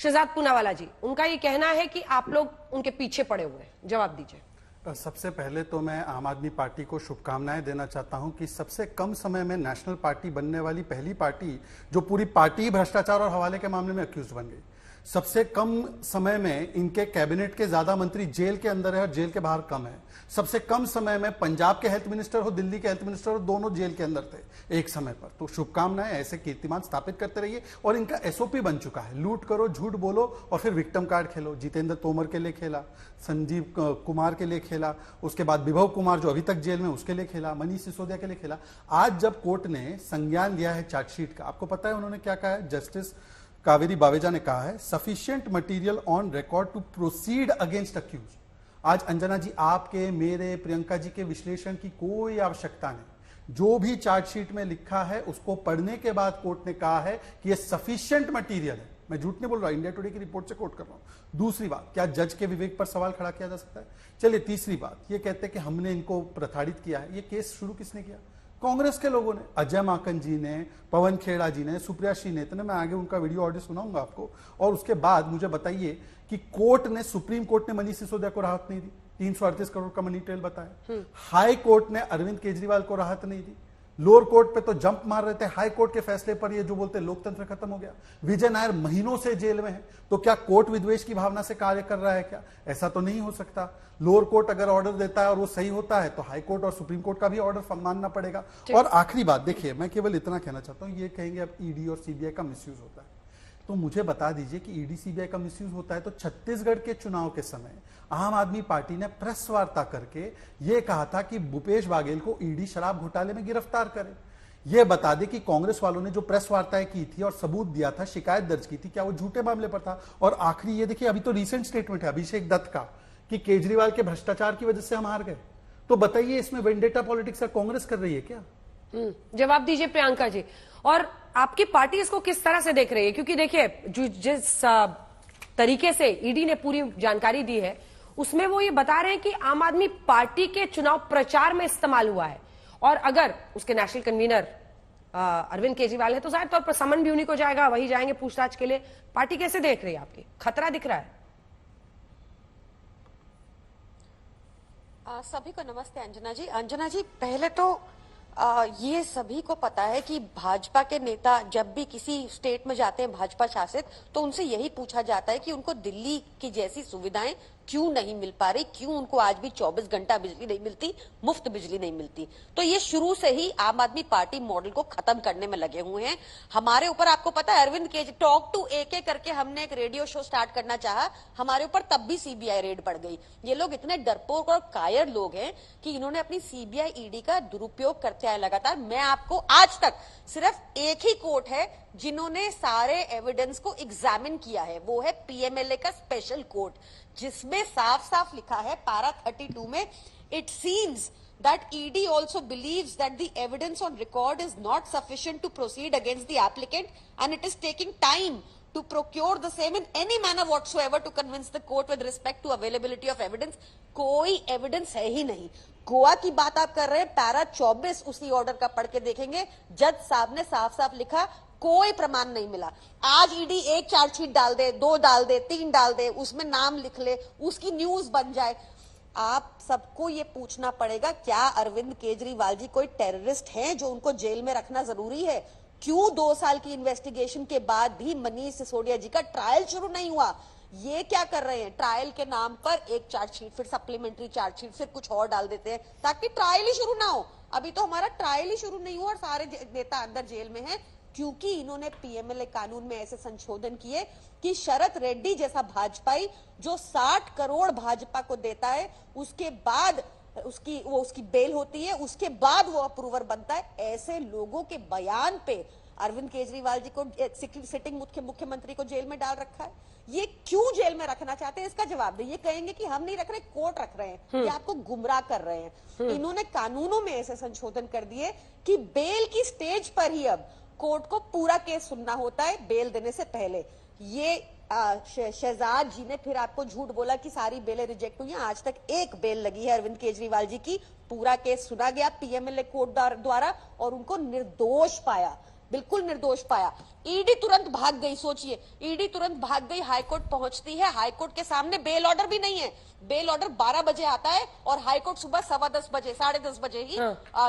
शहजाद पूनावाला जी, उनका ये कहना है कि आप लोग उनके पीछे पड़े हुए हैं, जवाब दीजिए। सबसे पहले तो मैं आम आदमी पार्टी को शुभकामनाएं देना चाहता हूं कि सबसे कम समय में नेशनल पार्टी बनने वाली पहली पार्टी जो पूरी पार्टी भ्रष्टाचार और हवाले के मामले में अक्यूज बन गई। सबसे कम समय में इनके कैबिनेट के ज्यादा मंत्री जेल के अंदर है और जेल के बाहर कम है। सबसे कम समय में पंजाब के हेल्थ मिनिस्टर हो, दिल्ली के हेल्थ मिनिस्टर हो, दोनों जेल के अंदर थे एक समय पर। तो शुभकामनाएं, ऐसे कीर्तिमान स्थापित करते रहिए। और इनका एसओपी बन चुका है, लूट करो, झूठ बोलो और फिर विक्टिम कार्ड खेलो। जितेंद्र तोमर के लिए खेला, संजीव कुमार के लिए खेला, उसके बाद विभव कुमार जो अभी तक जेल में उसके लिए खेला, मनीष सिसोदिया के लिए खेला। आज जब कोर्ट ने संज्ञान लिया है चार्जशीट का, आपको पता है उन्होंने क्या कहा है? जस्टिस कावेरी बावेजा ने कहा है sufficient material on record to proceed against accuse. आज अंजना जी, आपके, मेरे, प्रियंका जी के विश्लेषण की कोई आवश्यकता नहीं। जो भी चार्जशीट में लिखा है उसको पढ़ने के बाद कोर्ट ने कहा है कि यह सफिशिएंट मटेरियल है। मैं झूठ नहीं बोल रहा, इंडिया टुडे की रिपोर्ट से कोट कर रहा हूं। दूसरी बात, क्या जज के विवेक पर सवाल खड़ा किया जा सकता है? चलिए, तीसरी बात, ये कहते हैं कि हमने इनको प्रताड़ित किया है। ये केस शुरू किसने किया? कांग्रेस के लोगों ने। अजय माकन जी ने, पवन खेड़ा जी ने, सुप्रिया श्रीनेत ने। मैं आगे उनका वीडियो ऑडियो सुनाऊंगा आपको। और उसके बाद मुझे बताइए कि कोर्ट ने, सुप्रीम कोर्ट ने मनीष सिसोदिया को राहत नहीं दी, 338 करोड़ का मनी ट्रेल बताया। हाई कोर्ट ने अरविंद केजरीवाल को राहत नहीं दी। लोअर कोर्ट पे तो जंप मार रहे थे, हाई कोर्ट के फैसले पर ये जो बोलते लोकतंत्र खत्म हो गया। विजय नायर महीनों से जेल में है, तो क्या कोर्ट विद्वेष की भावना से कार्य कर रहा है क्या? ऐसा तो नहीं हो सकता। लोअर कोर्ट अगर ऑर्डर देता है और वो सही होता है तो हाई कोर्ट और सुप्रीम कोर्ट का भी ऑर्डर मानना पड़ेगा। और आखिरी बात, देखिए, मैं केवल इतना कहना चाहता हूं, ये कहेंगे अब ईडी और सीबीआई का मिसयूज होता है, तो मुझे बता दीजिए कि ईडी सीबीआई का मिसयूज होता है तो छत्तीसगढ़ के चुनाव के समय आम आदमी पार्टी ने प्रेस वार्ता करके यह कहा था कि भूपेश बाघेल को ईडी शराब घोटाले में गिरफ्तार करे। यह बता दे कि कांग्रेस वालों ने जो प्रेस वार्ताएं की थी और सबूत दिया था, शिकायत दर्ज की थी, क्या वो झूठे मामले पर था? और आखिरी ये देखिए, अभी तो रिसेंट स्टेटमेंट है अभिषेक दत्त का कि केजरीवाल के भ्रष्टाचार की वजह से हम हार गए। तो बताइए, इसमें वेंडेटा पॉलिटिक्स कांग्रेस कर रही है क्या? जवाब दीजिए प्रियंका जी। और आपकी पार्टी इसको किस तरह से देख रही है? क्योंकि देखिए, जिस तरीके से ईडी ने पूरी जानकारी दी है उसमें वो ये बता रहे हैं कि आम आदमी पार्टी के चुनाव प्रचार में इस्तेमाल हुआ है, और अगर उसके नेशनल कन्वीनर अरविंद केजरीवाल है तो जाहिर तौर पर समन भी उन्हीं को जाएगा, वही जाएंगे पूछताछ के लिए। पार्टी कैसे देख रही है? आपकी खतरा दिख रहा है? सभी को नमस्ते अंजना जी। अंजना जी, पहले तो ये सभी को पता है कि भाजपा के नेता जब भी किसी स्टेट में जाते हैं भाजपा शासित, तो उनसे यही पूछा जाता है कि उनको दिल्ली की जैसी सुविधाएं क्यों नहीं मिल पा रही, क्यों उनको आज भी 24 घंटा बिजली नहीं मिलती, मुफ्त बिजली नहीं मिलती। तो ये शुरू से ही आम आदमी पार्टी मॉडल को खत्म करने में लगे हुए हैं। हमारे ऊपर, आपको पता है, Arvind Kejriwal talk to AK करके हमने एक रेडियो शो स्टार्ट करना चाहा, हमारे ऊपर तब भी सीबीआई रेड पड़ गई। ये लोग इतने डरपोक और कायर लोग हैं कि इन्होंने अपनी सीबीआई ईडी का दुरुपयोग करते आए लगातार। मैं आपको आज तक सिर्फ एक ही कोर्ट है जिन्होंने सारे एविडेंस को एग्जामिन किया है, वो है पीएमएलए का स्पेशल कोर्ट, जिसमें साफ साफ लिखा है पैरा 32 में, it seems that ED also believes that the evidence on record is not sufficient to proceed against the applicant and it is taking time to procure the same in any manner whatsoever to convince the court with respect to availability of evidence। कोई evidence है ही नहीं। गोवा की बात आप कर रहे हैं, para 24 उसी ऑर्डर का पढ़ के देखेंगे, जज साहब ने साफ साफ लिखा कोई प्रमाण नहीं मिला। आज ईडी एक चार्जशीट डाल दे, 2 डाल दे, 3 डाल दे, उसमें नाम लिख ले, उसकी न्यूज बन जाए। आप सबको ये पूछना पड़ेगा, क्या अरविंद केजरीवाल जी कोई टेररिस्ट हैं जो उनको जेल में रखना जरूरी है? क्यों 2 साल की इन्वेस्टिगेशन के बाद भी मनीष सिसोदिया जी का ट्रायल शुरू नहीं हुआ? ये क्या कर रहे हैं? ट्रायल के नाम पर एक चार्जशीट, फिर सप्लीमेंट्री चार्जशीट, फिर कुछ और डाल देते हैं ताकि ट्रायल ही शुरू ना हो। अभी तो हमारा ट्रायल ही शुरू नहीं हुआ और सारे नेता अंदर जेल में हैं, क्योंकि इन्होंने पीएमएलए कानून में ऐसे संशोधन किए कि शरद रेड्डी जैसा भाजपाई जो 60 करोड़ भाजपा को देता है, उसके बाद उसकी बेल होती है, उसके बाद वो अप्रूवर बनता है। ऐसे लोगों के बयान पे अरविंद केजरीवाल जी को, सिटिंग मुख्यमंत्री को जेल में डाल रखा है। ये क्यों जेल में रखना चाहते हैं, इसका जवाब दे। ये कहेंगे कि हम नहीं रख रहे, कोर्ट रख रहे हैं। ये आपको गुमराह कर रहे हैं। इन्होंने कानूनों में ऐसे संशोधन कर दिए कि बेल की स्टेज पर ही अब कोर्ट को पूरा केस सुनना होता है बेल देने से पहले। ये शहजाद जी ने फिर आपको झूठ बोला कि सारी बेलें रिजेक्ट हुई हैं। आज तक एक बेल लगी है अरविंद केजरीवाल जी की। पूरा केस सुना गया पीएमएलए कोर्ट द्वारा और उनको निर्दोष पाया, बिल्कुल निर्दोष पाया। ईडी तुरंत भाग गई। सोचिए, ईडी तुरंत भाग गई, हाईकोर्ट पहुंचती है, हाईकोर्ट के सामने बेल ऑर्डर भी नहीं है। बेल ऑर्डर 12 बजे आता है और हाईकोर्ट सुबह 10:15 बजे 10:30 बजे ही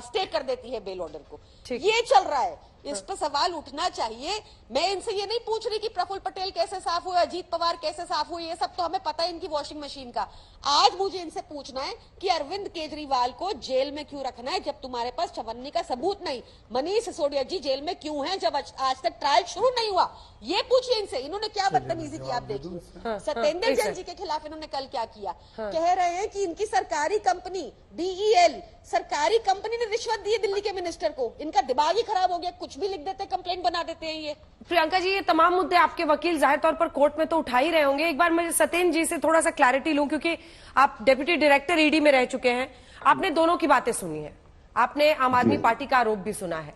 स्टे कर देती है बेल ऑर्डर को। ये चल रहा है, इस पर सवाल उठना चाहिए। मैं इनसे ये नहीं पूछ रही कि प्रफुल्ल पटेल कैसे साफ हुए, अजीत पवार कैसे साफ हुए, ये सब तो हमें पता है इनकी वॉशिंग मशीन का। आज मुझे इनसे पूछना है कि अरविंद केजरीवाल को जेल में क्यों रखना है जब तुम्हारे पास 54 का सबूत नहीं। मनीष सिसोदिया जी जेल में क्यों हैं जब आज तक ट्रायल शुरू नहीं हुआ, ये पूछिए इनसे। इन्होंने क्या बदतमीजी की आप देखिए। सत्येंद्र जैन जी के खिलाफ इन्होंने कल क्या किया, कह रहे हैं कि इनकी सरकारी कंपनी DEL, सरकारी कंपनी ने रिश्वत दी है दिल्ली के मिनिस्टर को। इनका दिमाग ही खराब हो गया, कुछ भी लिख देते, कंप्लेंट बना देते हैं ये। प्रियंका जी, ये तमाम मुद्दे आपके वकील जाहिर तौर पर कोर्ट में तो उठा ही रहे होंगे। एक बार मैं सत्येंद्र जी से थोड़ा सा क्लैरिटी लूं, क्योंकि आप डेप्यूटी डायरेक्टर ईडी में रह चुके हैं, आपने दोनों की बातें सुनी है, आपने आम आदमी पार्टी का आरोप भी सुना है।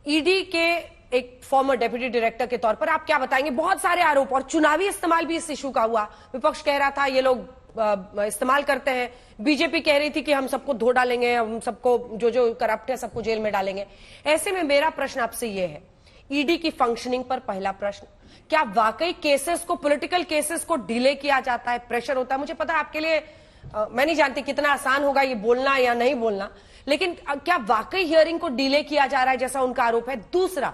ईडी के एक फॉर्मर डेप्यूटी डायरेक्टर के तौर पर आप क्या बताएंगे? बहुत सारे आरोप और चुनावी इस्तेमाल भी इस इशू का हुआ। विपक्ष कह रहा था ये लोग इस्तेमाल करते हैं, बीजेपी कह रही थी कि हम सबको धो डालेंगे, हम सबको जो करप्ट है सबको जेल में डालेंगे। ऐसे में मेरा प्रश्न आपसे ये है, ईडी की फंक्शनिंग पर पहला प्रश्न, क्या वाकई केसेस को, पॉलिटिकल केसेस को डिले किया जाता है, प्रेशर होता है? मुझे पता है आपके लिए मैं नहीं जानती कितना आसान होगा ये बोलना या नहीं बोलना, लेकिन क्या वाकई हियरिंग को डिले किया जा रहा है जैसा उनका आरोप है? दूसरा,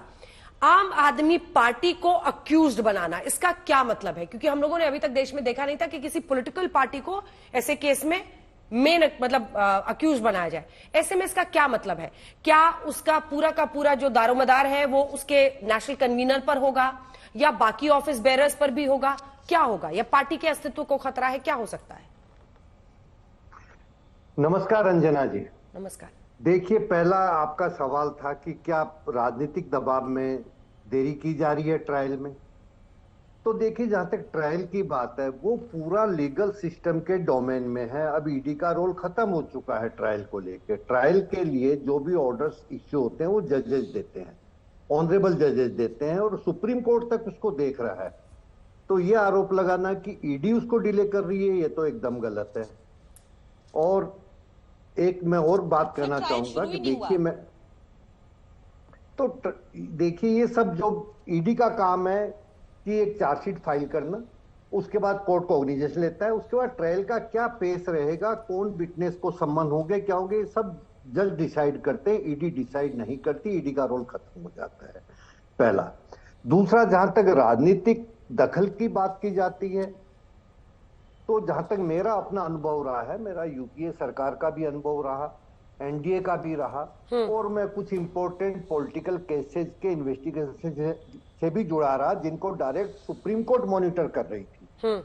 आम आदमी पार्टी को अक्यूज्ड बनाना, इसका क्या मतलब है? क्योंकि हम लोगों ने अभी तक देश में देखा नहीं था कि किसी पॉलिटिकल पार्टी को ऐसे केस में मेन मतलब अक्यूज बनाया जाए। ऐसे में इसका क्या मतलब है? क्या उसका पूरा का पूरा जो दारोमदार है वो उसके नेशनल कन्वीनर पर होगा या बाकी ऑफिस बेरर्स पर भी होगा? क्या होगा? या पार्टी के अस्तित्व को खतरा है? क्या हो सकता है? नमस्कार रंजना जी। नमस्कार। देखिए, पहला आपका सवाल था कि क्या राजनीतिक दबाव में देरी की जा रही है ट्रायल में। तो देखिए, जहां तक ट्रायल की बात है वो पूरा लीगल सिस्टम के डोमेन में है। अब ईडी का रोल खत्म हो चुका है ट्रायल को लेकर। ट्रायल के लिए जो भी ऑर्डर्स इश्यू होते हैं वो जजेस देते हैं, ऑनरेबल जजेस देते हैं, और सुप्रीम कोर्ट तक उसको देख रहा है। तो ये आरोप लगाना कि ईडी उसको डिले कर रही है, ये तो एकदम गलत है। और एक मैं और बात करना चाहूंगा कि देखिए ये सब जो ईडी का काम है कि एक चार्जशीट फाइल करना, उसके बाद कोर्ट कॉग्निजेंस लेता है, उसके बाद ट्रायल का क्या पेस रहेगा, कौन विटनेस को सम्मन होंगे, क्या होंगे, ये सब जज डिसाइड करते हैं, ईडी डिसाइड नहीं करती। ईडी का रोल खत्म हो जाता है, पहला। दूसरा, जहां तक राजनीतिक दखल की बात की जाती है, तो जहां तक मेरा अपना अनुभव रहा है, मेरा यूपीए सरकार का भी अनुभव रहा, एनडीए का भी रहा, और मैं कुछ इंपॉर्टेंट पॉलिटिकल केसेस के इन्वेस्टिगेशन से भी जुड़ा रहा जिनको डायरेक्ट सुप्रीम कोर्ट मॉनिटर कर रही थी।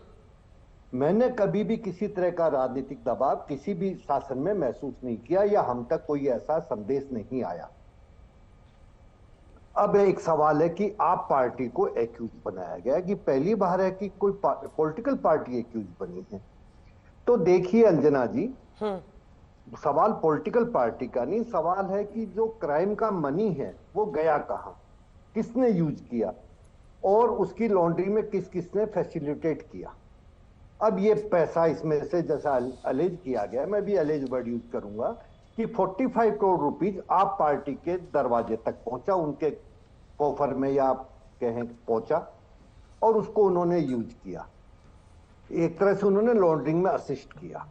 मैंने कभी भी किसी तरह का राजनीतिक दबाव किसी भी शासन में महसूस नहीं किया, या हम तक कोई ऐसा संदेश नहीं आया। अब एक सवाल है कि आप पार्टी को एक्यूज बनाया गया, कि पहली बार है कि कोई पॉलिटिकल पार्टी एक्यूज बनी है। तो देखिए अंजना जी, सवाल पॉलिटिकल पार्टी का नहीं, सवाल है कि जो क्राइम का मनी है वो गया कहां, किसने यूज किया, और उसकी लॉन्ड्री में किस किसने फैसिलिटेट किया। अब ये पैसा इसमें से, जैसा अलेज किया गया, मैं भी अलेज वर्ड यूज करूंगा, कि 45 करोड़ रुपीज आप पार्टी के दरवाजे तक पहुंचा, उनके कोफर में या कहें पहुंचा, और उसको उन्होंने यूज किया। एक तरह से उन्होंने लॉन्ड्रिंग में असिस्ट किया।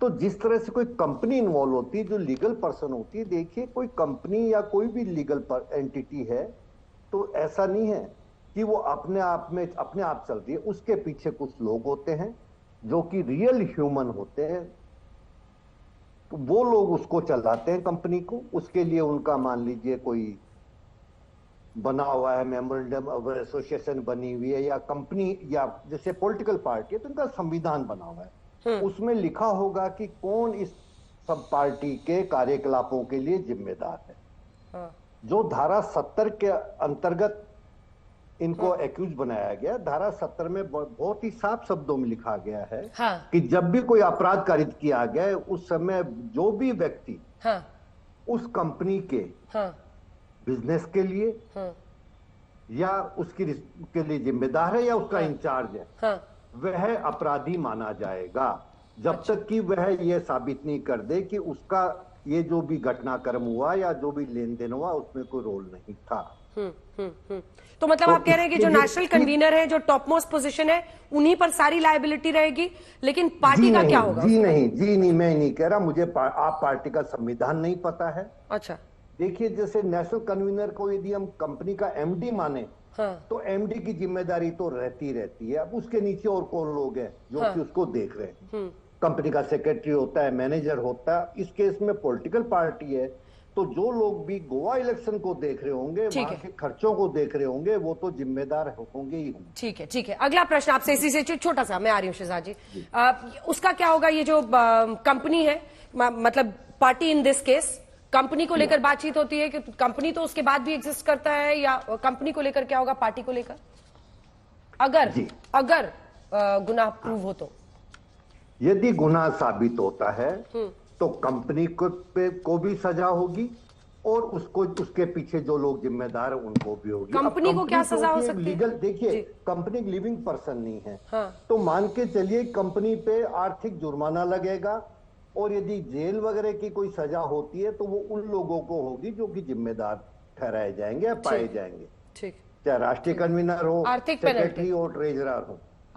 तो जिस तरह से कोई कंपनी इन्वॉल्व होती है, जो लीगल पर्सन होती है, देखिए कोई कंपनी या कोई भी लीगल एंटिटी है, तो ऐसा नहीं है कि वो अपने आप चलती है। उसके पीछे कुछ लोग होते हैं जो कि रियल ह्यूमन होते हैं, तो वो लोग उसको चलाते हैं कंपनी को। उसके लिए उनका मान लीजिए कोई बना हुआ है, मेमोरेंडम ऑफ एसोसिएशन बनी हुई है, या कंपनी, या जैसे पॉलिटिकल पार्टी है तो उनका संविधान बना हुआ है, उसमें लिखा होगा कि कौन इस सब पार्टी के कार्यकलापों के लिए जिम्मेदार है। जो धारा 70 के अंतर्गत इनको एक्यूज बनाया गया, धारा 70 में बहुत ही साफ शब्दों में लिखा गया है कि जब भी कोई अपराध कारित किया गया, उस समय जो भी व्यक्ति उस कंपनी के बिजनेस के लिए या उसकी के लिए जिम्मेदार है या उसका इंचार्ज है, वह अपराधी माना जाएगा, जब तक कि वह यह साबित नहीं कर दे कि उसका ये जो भी घटनाक्रम हुआ या जो भी लेन देन हुआ उसमें कोई रोल नहीं था। तो मतलब आप कह रहे हैं कि जो इसके नेशनल कन्वीनर है, जो टॉप मोस्ट पोजीशन है, उन्हीं पर सारी लायबिलिटी रहेगी, लेकिन पार्टी का क्या होगा? जी नहीं, मैं नहीं कह रहा, मुझे आप पार्टी का संविधान नहीं पता है। अच्छा। देखिए, जैसे नेशनल कन्वीनर को यदि हम कंपनी का एमडी माने, हाँ। तो एमडी की जिम्मेदारी तो रहती है। अब उसके नीचे और कौन लोग हैं जो हाँ। कि उसको देख रहे हैं। कंपनी का सेक्रेटरी होता है, मैनेजर होता है। इस केस में पॉलिटिकल पार्टी है, तो जो लोग भी गोवा इलेक्शन को देख रहे होंगे, वहां के खर्चों को देख रहे होंगे, वो तो जिम्मेदार होंगे ही होंगे। ठीक है। अगला प्रश्न आपसे इसी से छोटा सा, मैं आ रही हूँ शहजाद जी। उसका क्या होगा? ये जो कंपनी है, मतलब party in this case, company को लेकर बातचीत होती है कि कंपनी तो उसके बाद भी एग्जिस्ट करता है, या कंपनी को लेकर क्या होगा, पार्टी को लेकर? अगर गुनाह प्रूव हो तो, यदि गुनाह साबित होता है तो कंपनी को भी सजा होगी, और उसके पीछे जो लोग जिम्मेदार हैं उनको भी होगी। कंपनी को क्या सजा हो सकती है? लीगल, देखिए, कंपनी एक लिविंग पर्सन नहीं है। हाँ। तो मान के चलिए कंपनी पे आर्थिक जुर्माना लगेगा, और यदि जेल वगैरह की कोई सजा होती है तो वो उन लोगों को होगी जो कि जिम्मेदार ठहराए जाएंगे या पाए जाएंगे, ठीक, चाहे राष्ट्रीय कन्वीनर हो, आर्थिक सेक्रेटरी हो, ट्रेजरर हो।